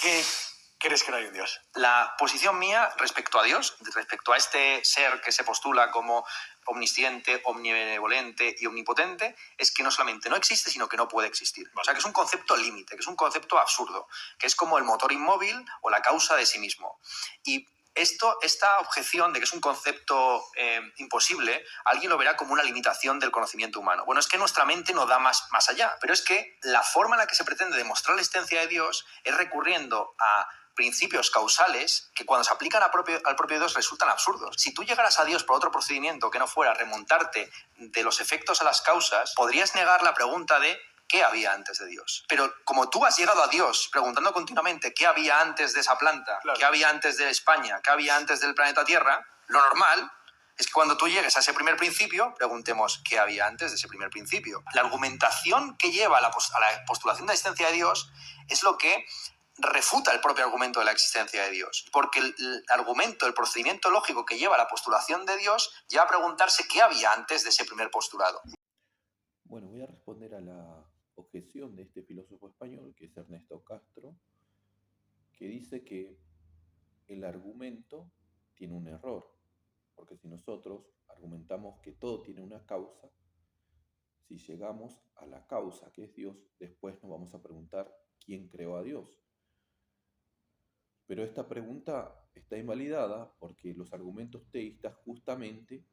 qué crees que no hay un Dios? La posición mía respecto a Dios, respecto a este ser que se postula como omnisciente, omnibenevolente y omnipotente, es que no solamente no existe, sino que no puede existir. Vale. O sea, que es un concepto límite, que es un concepto absurdo, que es como el motor inmóvil o la causa de sí mismo. Y esta objeción de que es un concepto imposible, alguien lo verá como una limitación del conocimiento humano. Bueno, es que nuestra mente no da más allá, pero es que la forma en la que se pretende demostrar la existencia de Dios es recurriendo a principios causales que cuando se aplican al propio Dios resultan absurdos. Si tú llegaras a Dios por otro procedimiento que no fuera remontarte de los efectos a las causas, podrías negar la pregunta de ¿qué había antes de Dios? Pero como tú has llegado a Dios preguntando continuamente qué había antes de esa planta, claro, qué había antes de España, qué había antes del planeta Tierra, lo normal es que cuando tú llegues a ese primer principio, preguntemos qué había antes de ese primer principio. La argumentación que lleva a la postulación de la existencia de Dios es lo que refuta el propio argumento de la existencia de Dios. Porque el argumento, el procedimiento lógico que lleva a la postulación de Dios, lleva a preguntarse qué había antes de ese primer postulado. Bueno, voy a responder a la objeción de este filósofo español, que es Ernesto Castro, que dice que el argumento tiene un error, porque si nosotros argumentamos que todo tiene una causa, si llegamos a la causa que es Dios, después nos vamos a preguntar quién creó a Dios. Pero esta pregunta está invalidada porque los argumentos teístas justamente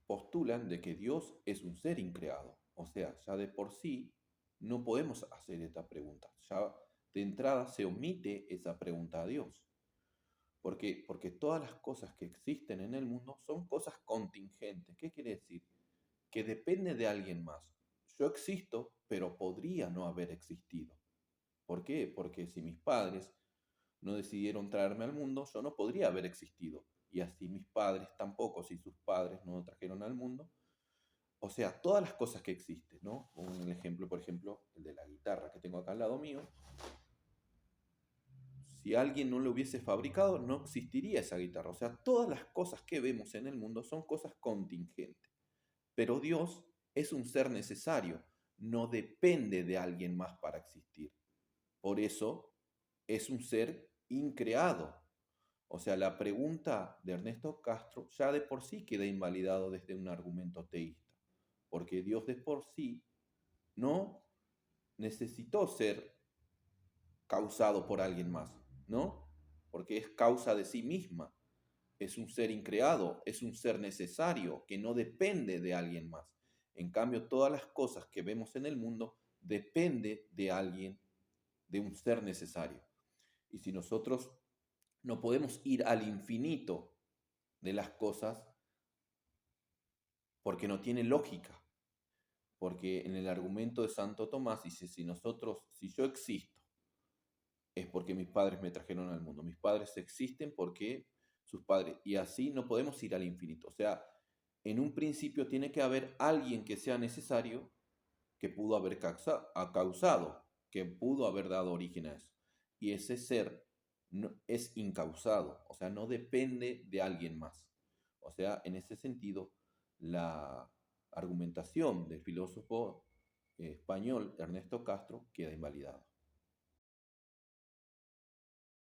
postulan de que Dios es un ser increado. O sea, ya de por sí no podemos hacer esta pregunta. Ya de entrada se omite esa pregunta a Dios. ¿Por qué? Porque todas las cosas que existen en el mundo son cosas contingentes. ¿Qué quiere decir? Que depende de alguien más. Yo existo, pero podría no haber existido. ¿Por qué? Porque si mis padres no decidieron traerme al mundo, yo no podría haber existido. Y así mis padres tampoco, si sus padres no me trajeron al mundo. O sea, todas las cosas que existen, ¿no? Un ejemplo, por ejemplo, el de la guitarra que tengo acá al lado mío. Si alguien no lo hubiese fabricado, no existiría esa guitarra. O sea, todas las cosas que vemos en el mundo son cosas contingentes. Pero Dios es un ser necesario, no depende de alguien más para existir. Por eso es un ser increado. O sea, la pregunta de Ernesto Castro ya de por sí queda invalidado desde un argumento teísta, porque Dios de por sí no necesitó ser causado por alguien más, ¿no? Porque es causa de sí misma, es un ser increado, es un ser necesario que no depende de alguien más. En cambio, todas las cosas que vemos en el mundo depende de alguien, de un ser necesario. Y si nosotros no podemos ir al infinito de las cosas, porque no tiene lógica. Porque en el argumento de Santo Tomás dice, si yo existo, es porque mis padres me trajeron al mundo. Mis padres existen porque sus padres. Y así no podemos ir al infinito. O sea, en un principio tiene que haber alguien que sea necesario, que pudo haber causado, que pudo haber dado origen a eso. Y ese ser no, es incausado, o sea, no depende de alguien más. O sea, en ese sentido, la argumentación del filósofo español Ernesto Castro queda invalidada.